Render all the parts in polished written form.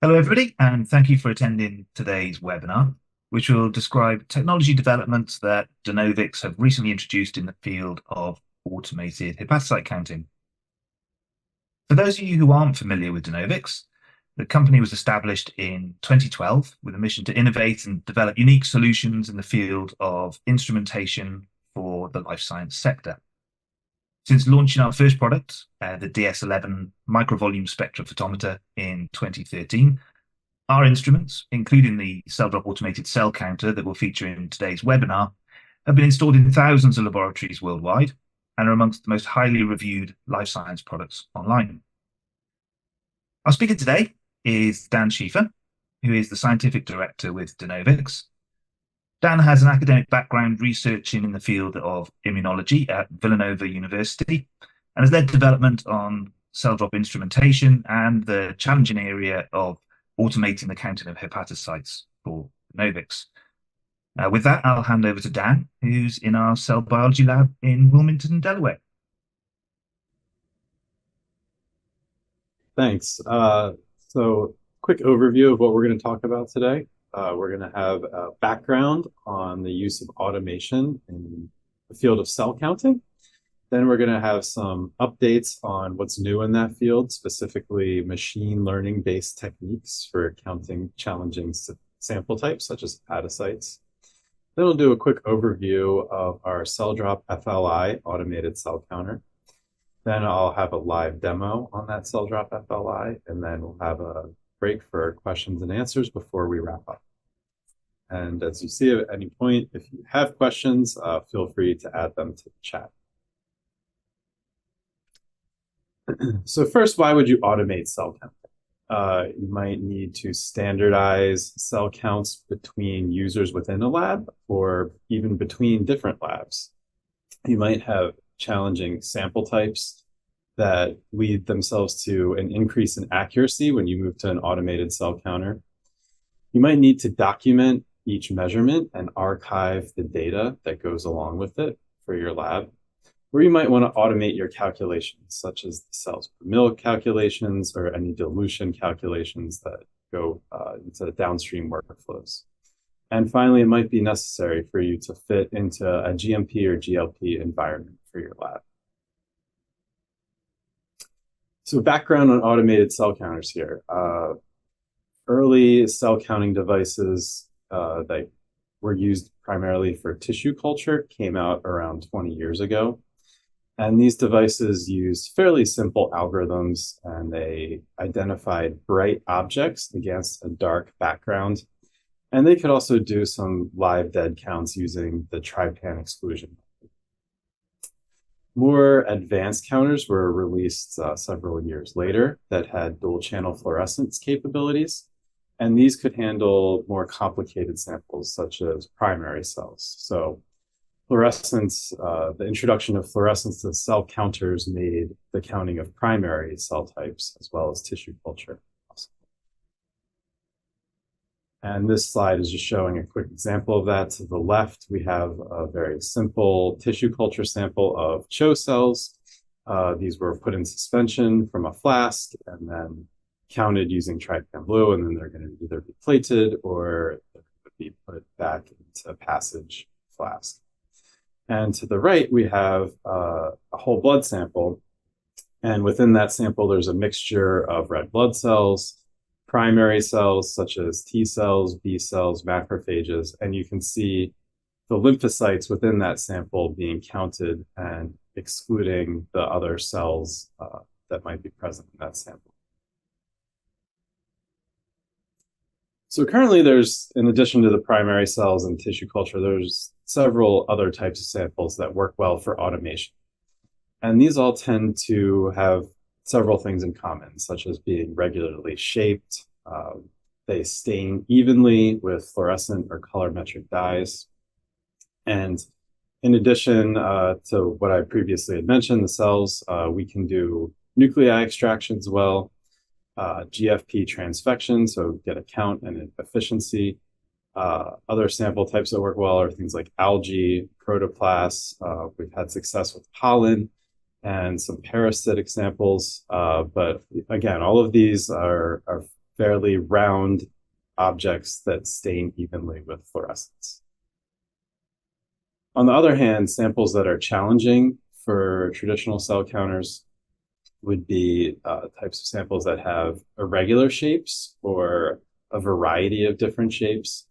Hello, everybody, and thank you for attending today's webinar, which will describe technology developments that DeNovix have recently introduced in the field of automated hepatocyte counting. For those of you who aren't familiar with DeNovix, the company was established in 2012 with a mission to innovate and develop unique solutions in the field of instrumentation for the life science sector. Since launching our first product, the DS11 microvolume spectrophotometer in 2013, our instruments, including the CellDrop Automated Cell Counter that will feature in today's webinar, have been installed in thousands of laboratories worldwide and are amongst the most highly reviewed life science products online. Our speaker today is Dan Schieffer, who is the Scientific Director with DeNovix. Dan has an academic background researching in the field of immunology at Villanova University and has led development on CellDrop instrumentation and the challenging area of automating the counting of hepatocytes for DeNovix. With that, I'll hand over to Dan, who's in our cell biology lab in Wilmington, Delaware. Thanks. So quick overview of what we're going to talk about today. We're going to have a background on the use of automation in the field of cell counting. Then we're going to have some updates on what's new in that field, specifically machine learning-based techniques for counting challenging sample types, such as hepatocytes. Then we'll do a quick overview of our CellDrop FLI automated cell counter. Then I'll have a live demo on that CellDrop FLI, and then we'll have a break for questions and answers before we wrap up. And as you see at any point, if you have questions, feel free to add them to the chat. So first, why would you automate cell counting? You might need to standardize cell counts between users within a lab or even between different labs. You might have challenging sample types that lead themselves to an increase in accuracy when you move to an automated cell counter. You might need to document each measurement and archive the data that goes along with it for your lab. Or you might want to automate your calculations, such as the cells per mil calculations or any dilution calculations that go into downstream workflows. And finally, it might be necessary for you to fit into a GMP or GLP environment for your lab. So background on automated cell counters here. Early cell counting devices that were used primarily for tissue culture came out around 20 years ago. And these devices used fairly simple algorithms, and they identified bright objects against a dark background. And they could also do some live dead counts using the trypan exclusion. More advanced counters were released several years later that had dual channel fluorescence capabilities. And these could handle more complicated samples, such as primary cells. So fluorescence, the introduction of fluorescence to cell counters made the counting of primary cell types as well as tissue culture possible. And this slide is just showing a quick example of that. To the left, we have a very simple tissue culture sample of CHO cells. These were put in suspension from a flask and then counted using trypan blue, and then they're going to either be plated or be put back into a passage flask. And to the right, we have a whole blood sample. And within that sample, there's a mixture of red blood cells, primary cells such as T cells, B cells, macrophages, and you can see the lymphocytes within that sample being counted and excluding the other cells that might be present in that sample. So currently there's, in addition to the primary cells and tissue culture, there's several other types of samples that work well for automation. And these all tend to have several things in common, such as being regularly shaped. They stain evenly with fluorescent or colorimetric dyes. And in addition to what I previously had mentioned, the cells, we can do nuclei extraction as well, GFP transfection, so get a count and efficiency. Other sample types that work well are things like algae, protoplasts. We've had success with pollen and some parasitic samples. But again, all of these are fairly round objects that stain evenly with fluorescence. On the other hand, samples that are challenging for traditional cell counters would be types of samples that have irregular shapes or a variety of different shapes,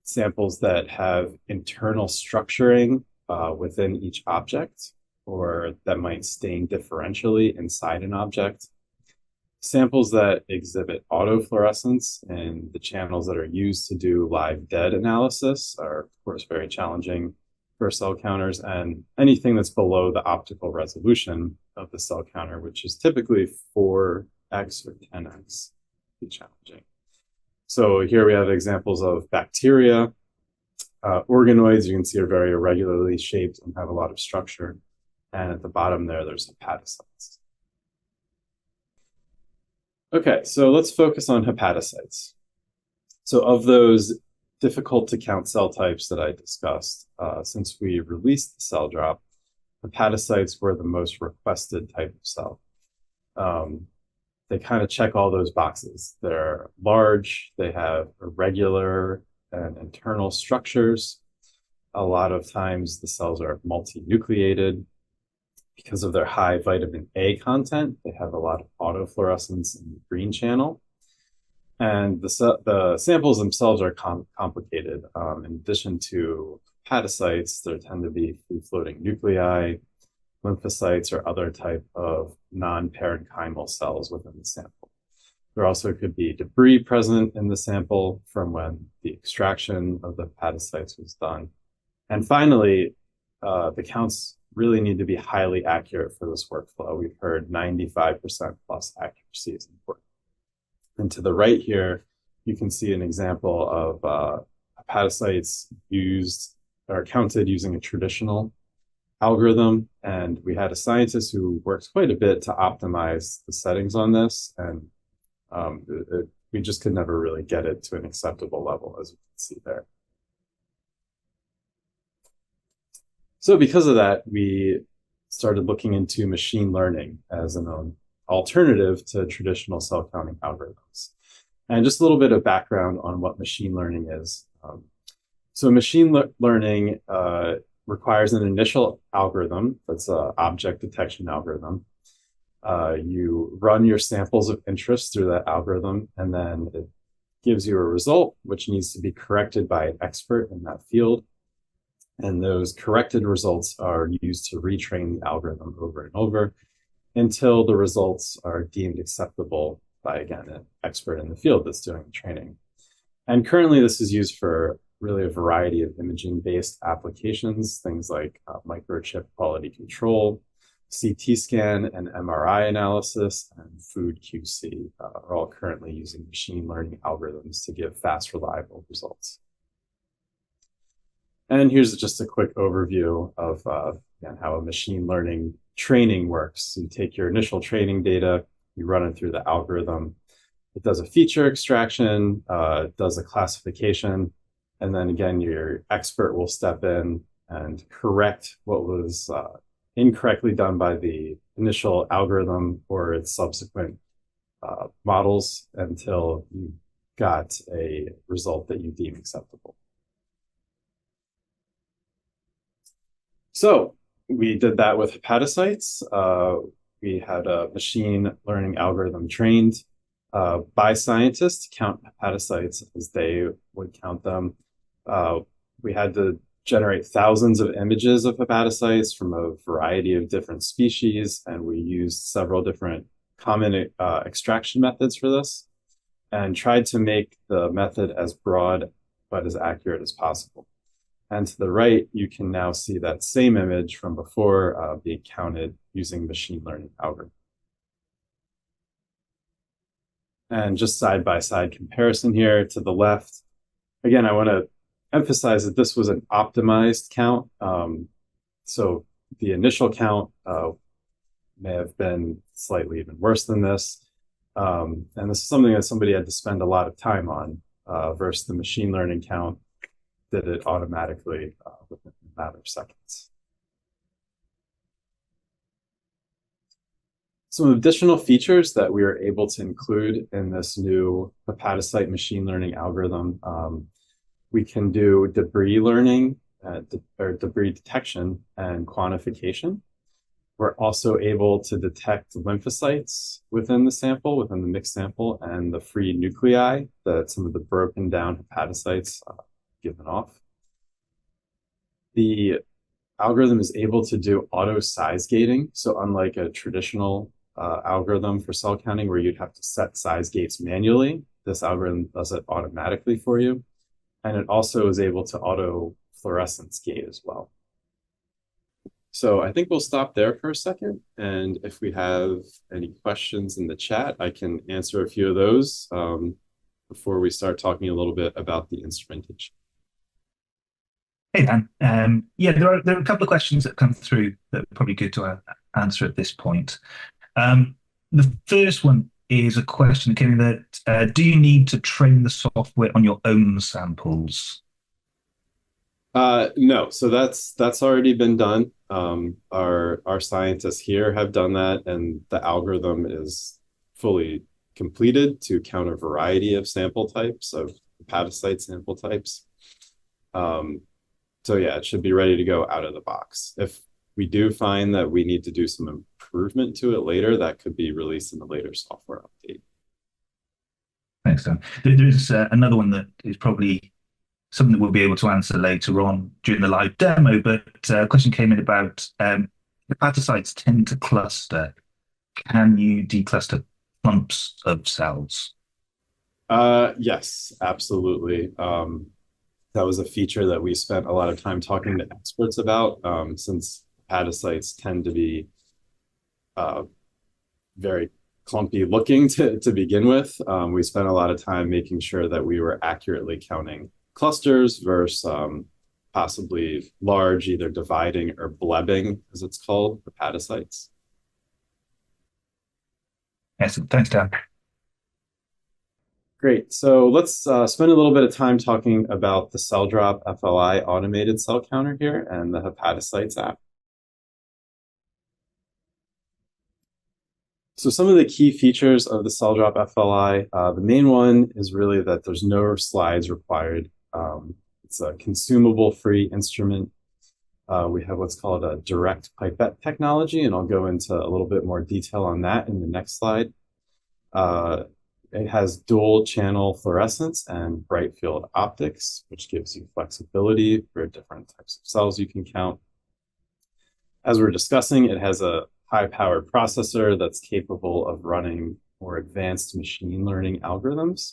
samples that have internal structuring within each object, or that might stain differentially inside an object. Samples that exhibit autofluorescence in the channels that are used to do live dead analysis are, of course, very challenging for cell counters, and anything that's below the optical resolution of the cell counter, which is typically 4x or 10x, be challenging. So here we have examples of bacteria. Organoids, you can see, are very irregularly shaped and have a lot of structure. And at the bottom there's hepatocytes. Okay, so let's focus on hepatocytes. So of those difficult to count cell types that I discussed, since we released the CellDrop, hepatocytes were the most requested type of cell. They kind of check all those boxes. They're large, they have irregular and internal structures. A lot of times the cells are multinucleated. Because of their high vitamin A content, they have a lot of autofluorescence in the green channel. And the samples themselves are complicated. In addition to hepatocytes, there tend to be free-floating nuclei, lymphocytes, or other type of non-parenchymal cells within the sample. There also could be debris present in the sample from when the extraction of the hepatocytes was done. And finally, the counts really need to be highly accurate for this workflow. We've heard 95% plus accuracy is important. And to the right here, you can see an example of hepatocytes used or counted using a traditional algorithm. And we had a scientist who works quite a bit to optimize the settings on this. And we just could never really get it to an acceptable level, as you can see there. So because of that, we started looking into machine learning as an alternative to traditional cell counting algorithms. And just a little bit of background on what machine learning is. So machine learning requires an initial algorithm that's an object detection algorithm. You run your samples of interest through that algorithm, and then it gives you a result which needs to be corrected by an expert in that field. And those corrected results are used to retrain the algorithm over and over until the results are deemed acceptable by, again, an expert in the field that's doing the training. And currently this is used for really a variety of imaging-based applications, things like microchip quality control, CT scan and MRI analysis, and food QC are all currently using machine learning algorithms to give fast, reliable results. And here's just a quick overview of how a machine learning training works. You take your initial training data, you run it through the algorithm. It does a feature extraction, does a classification, and then again, your expert will step in and correct what was incorrectly done by the initial algorithm or its subsequent models until you got a result that you deem acceptable. So we did that with hepatocytes. We had a machine learning algorithm trained by scientists to count hepatocytes as they would count them. We had to generate thousands of images of hepatocytes from a variety of different species, and we used several different common extraction methods for this and tried to make the method as broad but as accurate as possible. And to the right, you can now see that same image from before being counted using machine learning algorithm. And just side-by-side comparison here to the left. Again, I want to emphasize that this was an optimized count. So the initial count may have been slightly even worse than this. And this is something that somebody had to spend a lot of time on versus the machine learning count did it automatically within a matter of seconds. Some additional features that we are able to include in this new hepatocyte machine learning algorithm. We can do debris learning, or debris detection and quantification. We're also able to detect lymphocytes within the sample, within the mixed sample, and the free nuclei that some of the broken down hepatocytes given off. The algorithm is able to do auto size gating. So unlike a traditional algorithm for cell counting where you'd have to set size gates manually, this algorithm does it automatically for you. And it also is able to auto fluorescence gate as well. So I think we'll stop there for a second. And if we have any questions in the chat, I can answer a few of those before we start talking a little bit about the instrumentation. Hey, Dan. Yeah, there are a couple of questions that come through that are probably good to answer at this point. The first one is a question that came in that do you need to train the software on your own samples? No, so that's already been done. Our scientists here have done that, and the algorithm is fully completed to count a variety of sample types, of hepatocyte sample types. So yeah, it should be ready to go out of the box. If we do find that we need to do some improvement to it later, that could be released in a later software update. Thanks, Dan. There's another one that is probably something that we'll be able to answer later on during the live demo, but a question came in about hepatocytes tend to cluster. Can you decluster clumps of cells? Yes, absolutely. That was a feature that we spent a lot of time talking to experts about, since hepatocytes tend to be very clumpy looking to begin with. We spent a lot of time making sure that we were accurately counting clusters versus possibly large, either dividing or blebbing, as it's called, hepatocytes. Excellent. Thanks, Dan. Great. So let's spend a little bit of time talking about the CellDrop FLI Automated Cell Counter here and the Hepatocytes app. So some of the key features of the CellDrop FLI, the main one is really that there's no slides required. It's a consumable-free instrument. We have what's called a direct pipette technology, and I'll go into a little bit more detail on that in the next slide. It has dual channel fluorescence and bright field optics, which gives you flexibility for different types of cells you can count. As we're discussing, it has a high-powered processor that's capable of running more advanced machine learning algorithms.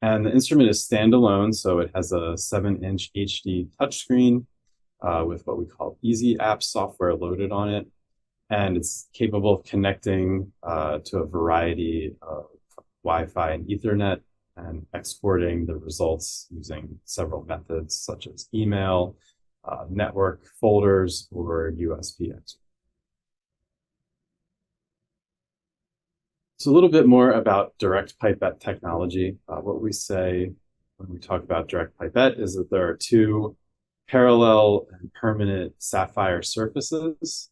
And the instrument is standalone, so it has a 7-inch HD touchscreen with what we call Easy App software loaded on it. And it's capable of connecting to a variety of Wi-Fi and Ethernet and exporting the results using several methods such as email, network folders, or USB export. So a little bit more about direct pipette technology. What we say when we talk about direct pipette is that there are two parallel and permanent sapphire surfaces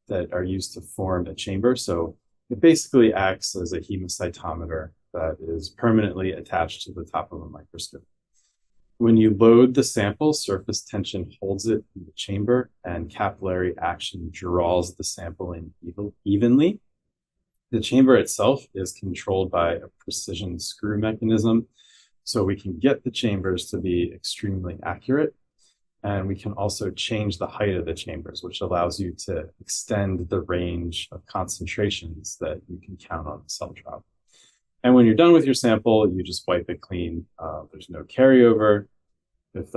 that are used to form a chamber. So it basically acts as a hemocytometer that is permanently attached to the top of a microscope. When you load the sample, surface tension holds it in the chamber and capillary action draws the sample in evenly. The chamber itself is controlled by a precision screw mechanism, so we can get the chambers to be extremely accurate. And we can also change the height of the chambers, which allows you to extend the range of concentrations that you can count on the CellDrop. And when you're done with your sample, you just wipe it clean. There's no carryover. If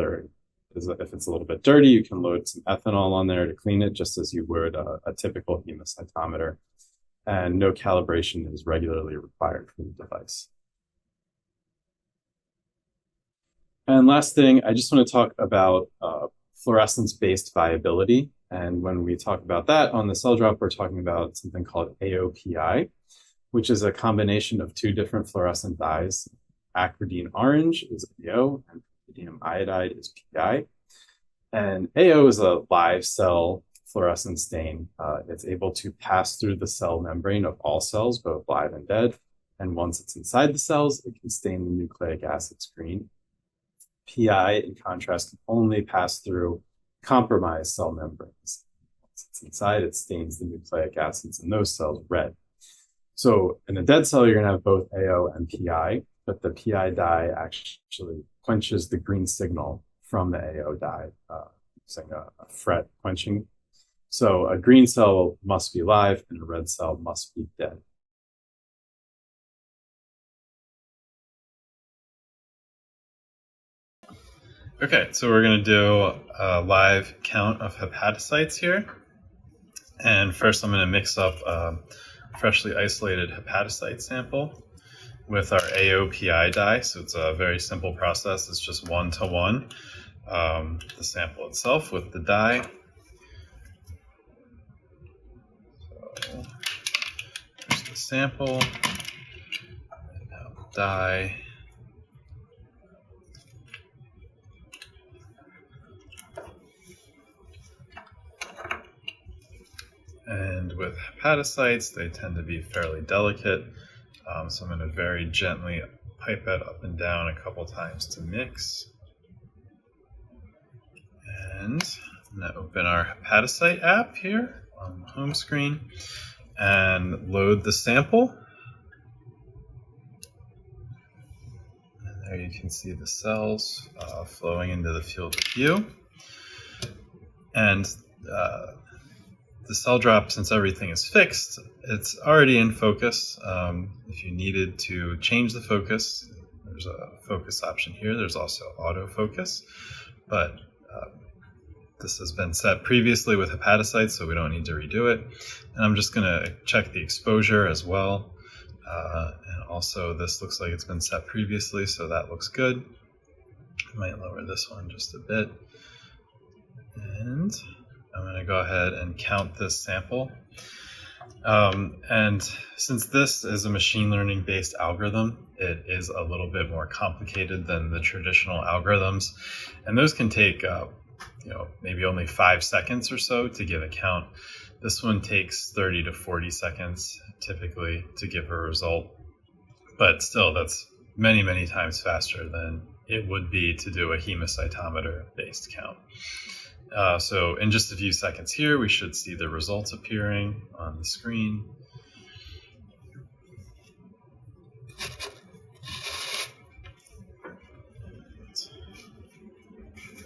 it's a little bit dirty, you can load some ethanol on there to clean it, just as you would a typical hemocytometer. And no calibration is regularly required for the device. And last thing, I just want to talk about fluorescence-based viability. And when we talk about that on the CellDrop, we're talking about something called AOPI, which is a combination of two different fluorescent dyes. Acridine orange is AO, and rubidium iodide is PI. And AO is a live cell fluorescent stain. It's able to pass through the cell membrane of all cells, both live and dead. And once it's inside the cells, it can stain the nucleic acids green. PI, in contrast, can only pass through compromised cell membranes. Once it's inside, it stains the nucleic acids in those cells red. So in a dead cell, you're going to have both AO and PI, but the PI dye actually quenches the green signal from the AO dye using a FRET quenching. So a green cell must be live and a red cell must be dead. Okay, so we're going to do a live count of hepatocytes here. And first I'm going to mix up a freshly isolated hepatocyte sample with our AOPI dye. So it's a very simple process. It's just 1-to-1. The sample itself with the dye. So here's the sample, and now the dye. And with hepatocytes, they tend to be fairly delicate. So I'm going to very gently pipe it up and down a couple times to mix. And I'm going to open our Hepatocyte app here on the home screen and load the sample. And there you can see the cells flowing into the field of view. And the CellDrop, since everything is fixed, it's already in focus. If you needed to change the focus, there's a focus option here. There's also autofocus, but this has been set previously with hepatocytes, so we don't need to redo it. And I'm just going to check the exposure as well. And also, this looks like it's been set previously, so that looks good. I might lower this one just a bit. And I'm going to go ahead and count this sample. And since this is a machine learning based algorithm, it is a little bit more complicated than the traditional algorithms. And those can take maybe only 5 seconds or so to give a count. This one takes 30 to 40 seconds typically to give a result. But still, that's many, many times faster than it would be to do a hemocytometer based count. So in just a few seconds here, we should see the results appearing on the screen.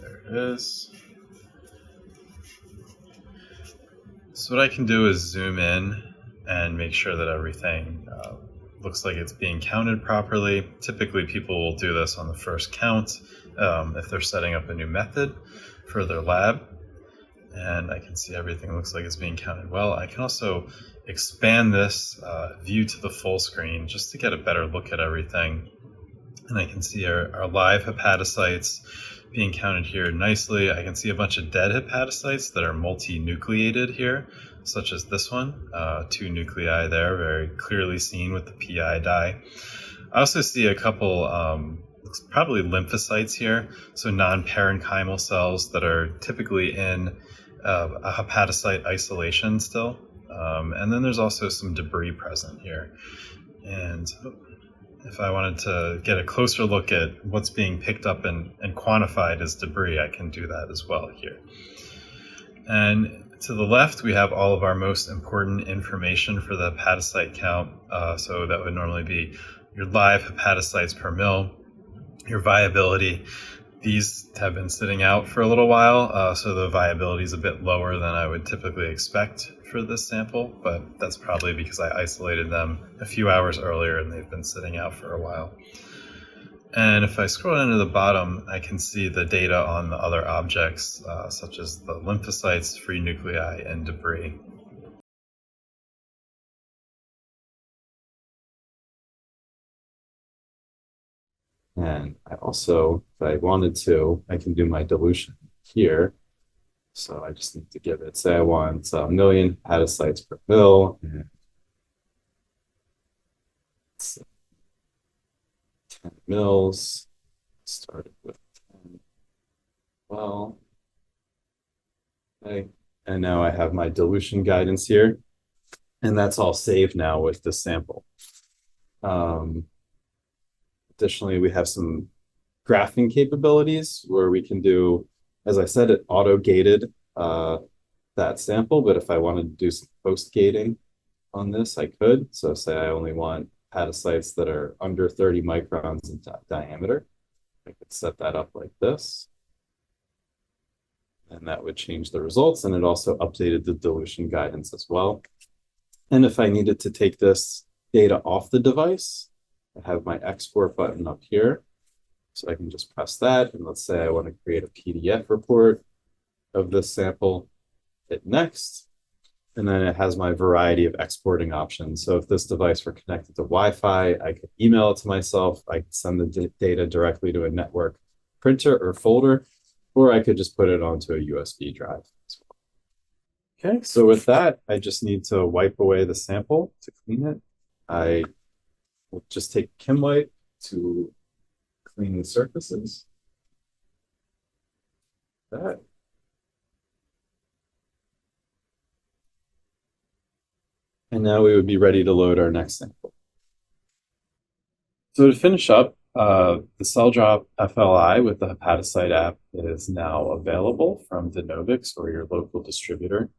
There it is. So what I can do is zoom in and make sure that everything looks like it's being counted properly. Typically, people will do this on the first count if they're setting up a new method for their lab. And I can see everything looks like it's being counted well. I can also expand this view to the full screen just to get a better look at everything. And I can see our live hepatocytes being counted here nicely. I can see a bunch of dead hepatocytes that are multi-nucleated here, such as this one. 2 nuclei there, very clearly seen with the PI dye. I also see a couple probably lymphocytes here, so non-parenchymal cells that are typically in a hepatocyte isolation still. And then there's also some debris present here. And if I wanted to get a closer look at what's being picked up and quantified as debris, I can do that as well here. And to the left, we have all of our most important information for the hepatocyte count. So that would normally be your live hepatocytes per mil, your viability. These have been sitting out for a little while, so the viability is a bit lower than I would typically expect for this sample, but that's probably because I isolated them a few hours earlier and they've been sitting out for a while. And if I scroll down to the bottom, I can see the data on the other objects, such as the lymphocytes, free nuclei, and debris. And I also, if I wanted to, I can do my dilution here. So I just need to give it, say I want 1 million hepatocytes per mil. And 10 mils. Started with 10. Well, okay. And now I have my dilution guidance here. And that's all saved now with the sample. Additionally, we have some graphing capabilities where we can do, as I said, it auto-gated that sample, but if I wanted to do some post-gating on this, I could. So say I only want hepatocytes that are under 30 microns in diameter. I could set that up like this. And that would change the results. And it also updated the dilution guidance as well. And if I needed to take this data off the device, I have my export button up here. So I can just press that. And let's say I want to create a PDF report of this sample, hit next. And then it has my variety of exporting options. So if this device were connected to Wi-Fi, I could email it to myself. I could send the data directly to a network printer or folder, or I could just put it onto a USB drive. Okay, so with that, I just need to wipe away the sample to clean it. I will just take Kim wipe to clean the surfaces. That. And now we would be ready to load our next sample. So to finish up, the CellDrop FLI with the Hepatocyte app is now available from DeNovix or your local distributor.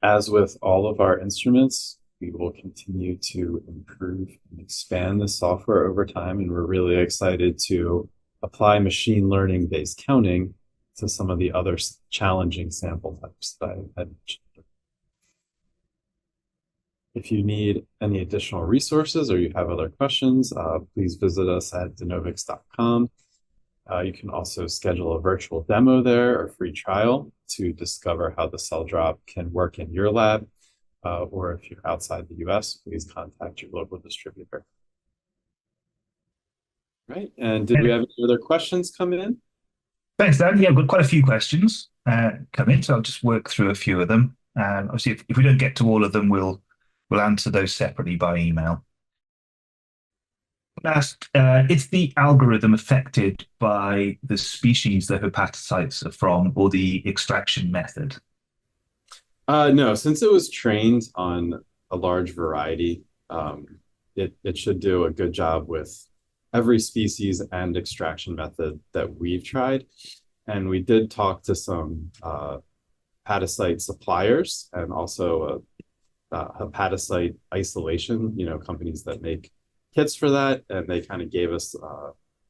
As with all of our instruments, we will continue to improve and expand the software over time, and we're really excited to apply machine learning-based counting to some of the other challenging sample types that I had mentioned. If you need any additional resources or you have other questions, please visit us at denovix.com. You can also schedule a virtual demo there or free trial to discover how the CellDrop can work in your lab. Or if you're outside the US, please contact your local distributor. Right, and did we have any other questions come in? Thanks, Dan. Yeah, I've got quite a few questions come in, so I'll just work through a few of them. Obviously, if we don't get to all of them, we'll answer those separately by email. Last, is the algorithm affected by the species the hepatocytes are from or the extraction method? No, since it was trained on a large variety, it should do a good job with every species and extraction method that we've tried. And we did talk to some hepatocyte suppliers and also hepatocyte isolation, companies that make kits for that, and they kind of gave us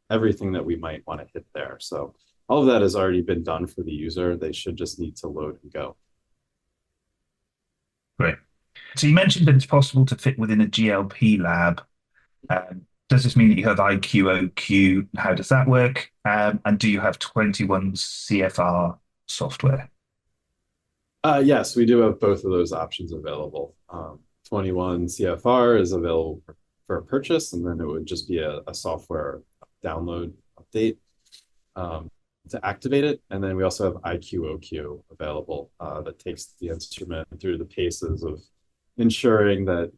everything that we might want to hit there. So all of that has already been done for the user. They should just need to load and go. Great. So you mentioned that it's possible to fit within a GLP lab. Does this mean that you have IQ, OQ? How does that work? And do you have 21 CFR software? Yes, we do have both of those options available. 21 CFR is available for a purchase, and then it would just be a software download update to activate it. And then we also have IQ/OQ available that takes the instrument through the paces of ensuring that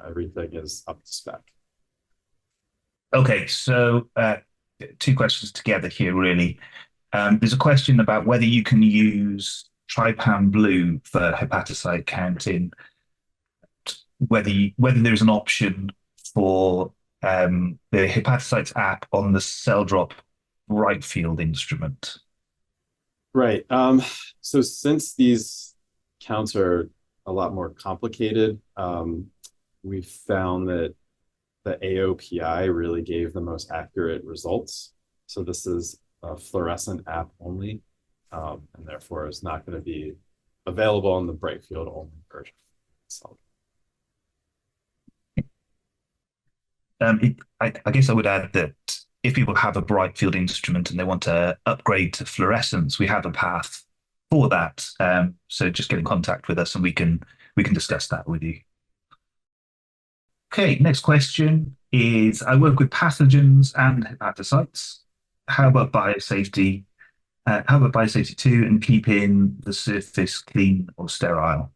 everything is up to spec. Okay, so two questions together here, really. There's a question about whether you can use Trypan Blue for hepatocyte counting, whether there's an option for the Hepatocytes app on the CellDrop bright field instrument. Right. So since these counts are a lot more complicated, we found that the AOPI really gave the most accurate results. So this is a fluorescent app only, and therefore is not going to be available on the bright field only version. So. I guess I would add that if people have a bright field instrument and they want to upgrade to fluorescence, we have a path for that. So just get in contact with us and we can discuss that with you. Okay, next question is, I work with pathogens and hepatocytes. How about biosafety? How about biosafety too, and keeping the surface clean or sterile?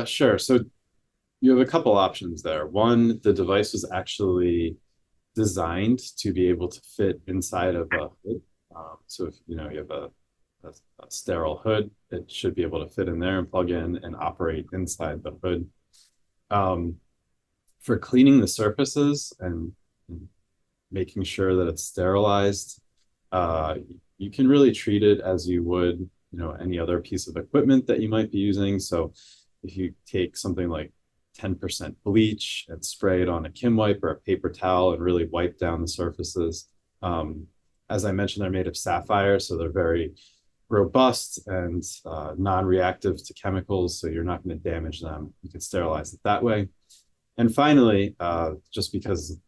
Sure. So you have a couple options there. One, the device was actually designed to be able to fit inside of a hood. So if you have a a sterile hood. It should be able to fit in there and plug in and operate inside the hood. For cleaning the surfaces and making sure that it's sterilized, you can really treat it as you would, any other piece of equipment that you might be using. So if you take something like 10% bleach and spray it on a Kim wipe or a paper towel and really wipe down the surfaces. As I mentioned, they're made of sapphire, so they're very robust and non-reactive to chemicals, so you're not going to damage them. You can sterilize it that way. And finally, just because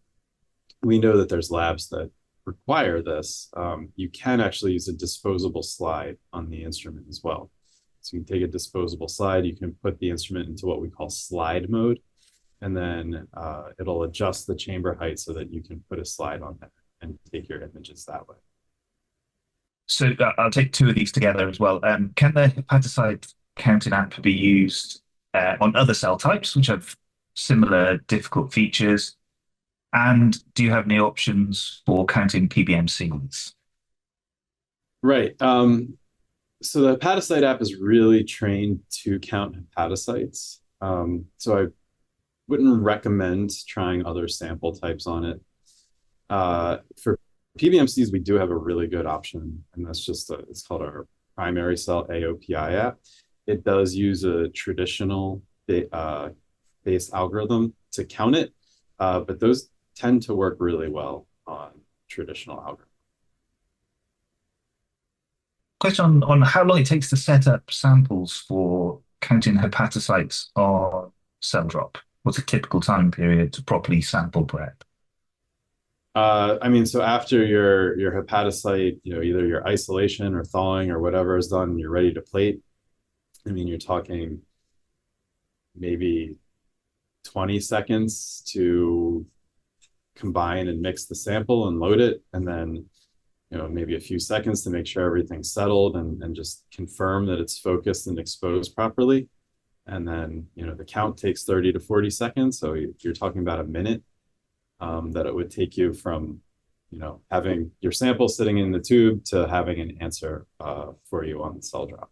we know that there's labs that require this, you can actually use a disposable slide on the instrument as well. So you can take a disposable slide, you can put the instrument into what we call slide mode, and then it'll adjust the chamber height so that you can put a slide on there and take your images that way. So I'll take two of these together as well. Can the hepatocyte counting app be used on other cell types which have similar difficult features? And do you have any options for counting PBMCs? Right. So the Hepatocyte app is really trained to count hepatocytes. So I wouldn't recommend trying other sample types on it. For PBMCs, we do have a really good option, and that's it's called our primary cell AOPI app. It does use a traditional base algorithm to count it, but those tend to work really well on traditional algorithms. Question on how long it takes to set up samples for counting hepatocytes on CellDrop. What's a typical time period to properly sample prep? So after your hepatocyte, either your isolation or thawing or whatever is done, you're ready to plate. You're talking maybe 20 seconds to combine and mix the sample and load it, and then maybe a few seconds to make sure everything's settled and just confirm that it's focused and exposed properly. And then, the count takes 30 to 40 seconds. So you're talking about a minute that it would take you from, having your sample sitting in the tube to having an answer for you on the CellDrop.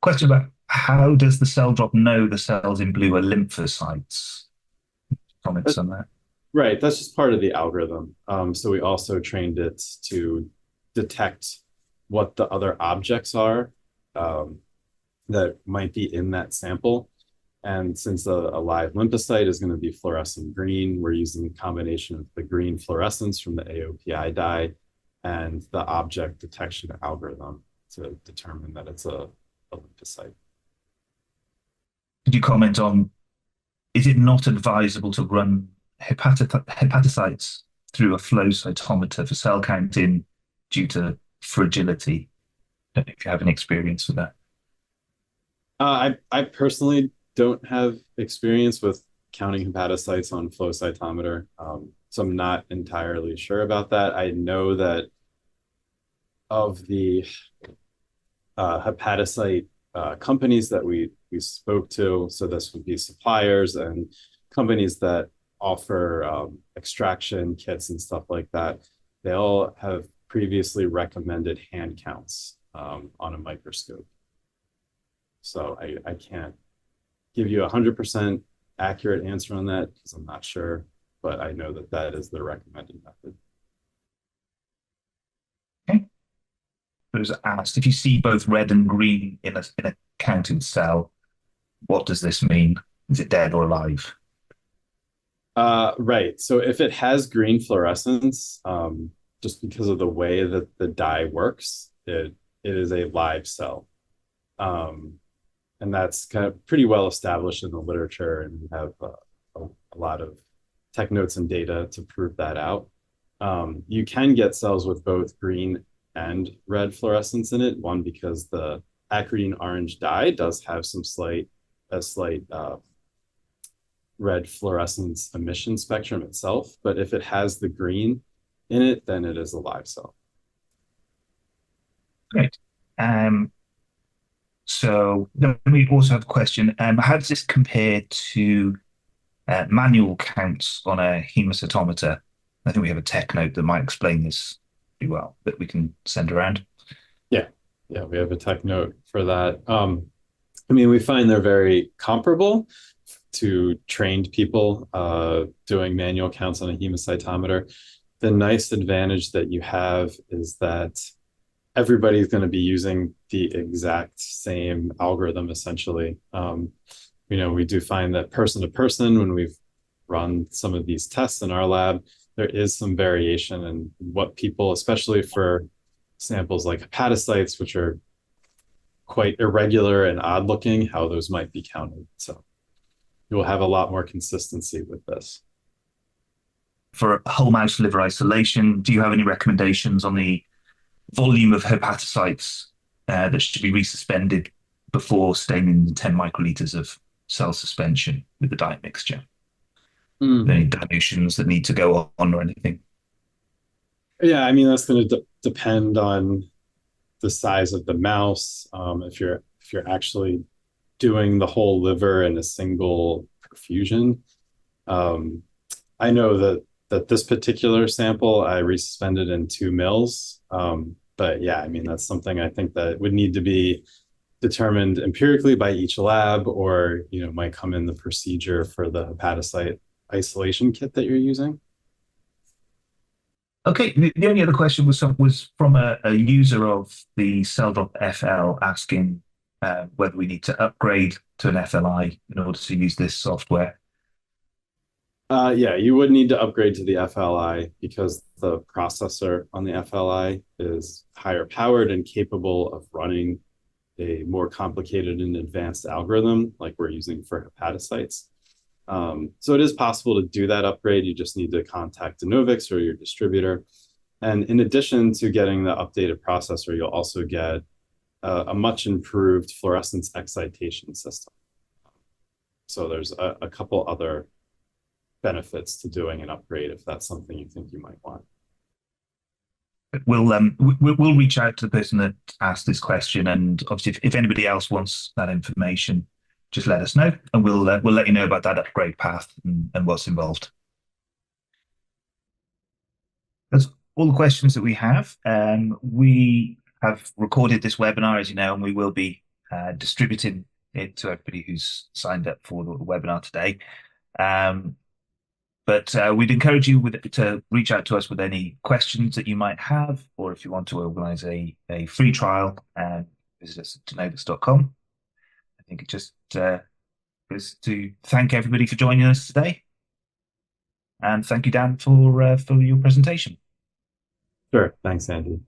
Question about how does the CellDrop know the cells in blue are lymphocytes? Comments on that? Right, that's just part of the algorithm. So we also trained it to detect what the other objects are that might be in that sample. And since a live lymphocyte is going to be fluorescent green, we're using a combination of the green fluorescence from the AOPI dye and the object detection algorithm to determine that it's a lymphocyte. Could you comment on, is it not advisable to run hepatocytes through a flow cytometer for cell counting due to fragility? I don't know if you have any experience with that. I personally don't have experience with counting hepatocytes on flow cytometer, so I'm not entirely sure about that. I know that of the hepatocyte companies that we spoke to, so this would be suppliers and companies that offer extraction kits and stuff like that, they all have previously recommended hand counts on a microscope. So I can't give you 100% accurate answer on that because I'm not sure, but I know that that is the recommended method. Okay. It was asked, if you see both red and green in a counting cell, what does this mean? Is it dead or alive? Right. So if it has green fluorescence, just because of the way that the dye works, it is a live cell. And that's kind of pretty well established in the literature, and we have a lot of tech notes and data to prove that out. You can get cells with both green and red fluorescence in it, one because the acridine orange dye does have a slight red fluorescence emission spectrum itself, but if it has the green in it, then it is a live cell. Great. So then we also have a question, how does this compare to manual counts on a hemocytometer? I think we have a tech note that might explain this pretty well that we can send around? Yeah, yeah, we have a tech note for that. I mean, we find they're very comparable to trained people doing manual counts on a hemocytometer. The nice advantage that you have is that everybody's going to be using the exact same algorithm essentially. We do find that person to person, when we've run some of these tests in our lab, there is some variation in what people, especially for samples like hepatocytes, which are quite irregular and odd looking, how those might be counted. So you will have a lot more consistency with this. For whole mouse liver isolation, do you have any recommendations on the volume of hepatocytes that should be resuspended before staining the 10 microliters of cell suspension with the diet mixture? Any dilutions that need to go on or anything? Yeah, I mean, that's going to depend on the size of the mouse. If you're actually doing the whole liver in a single perfusion, I know that this particular sample I resuspended in 2 mils. But yeah, I mean, that's something I think that would need to be determined empirically by each lab, or might come in the procedure for the hepatocyte isolation kit that you're using. Okay, the only other question was from a user of the CellDrop FL asking whether we need to upgrade to an FLI in order to use this software. Yeah, you would need to upgrade to the FLI because the processor on the FLI is higher powered and capable of running a more complicated and advanced algorithm like we're using for hepatocytes. So it is possible to do that upgrade. You just need to contact DeNovix or your distributor. And in addition to getting the updated processor, you'll also get a much improved fluorescence excitation system. So there's a couple other benefits to doing an upgrade if that's something you think you might want. We'll reach out to the person that asked this question, and obviously if anybody else wants that information, just let us know, and we'll let you know about that upgrade path and what's involved. That's all the questions that we have. We have recorded this webinar, as you know, and we will be distributing it to everybody who's signed up for the webinar today. But we'd encourage you to reach out to us with any questions that you might have, or if you want to organize a free trial, visit us at DeNovix.com. I think it just is to thank everybody for joining us today. And thank you, Dan, for your presentation. Sure. Thanks, Andy.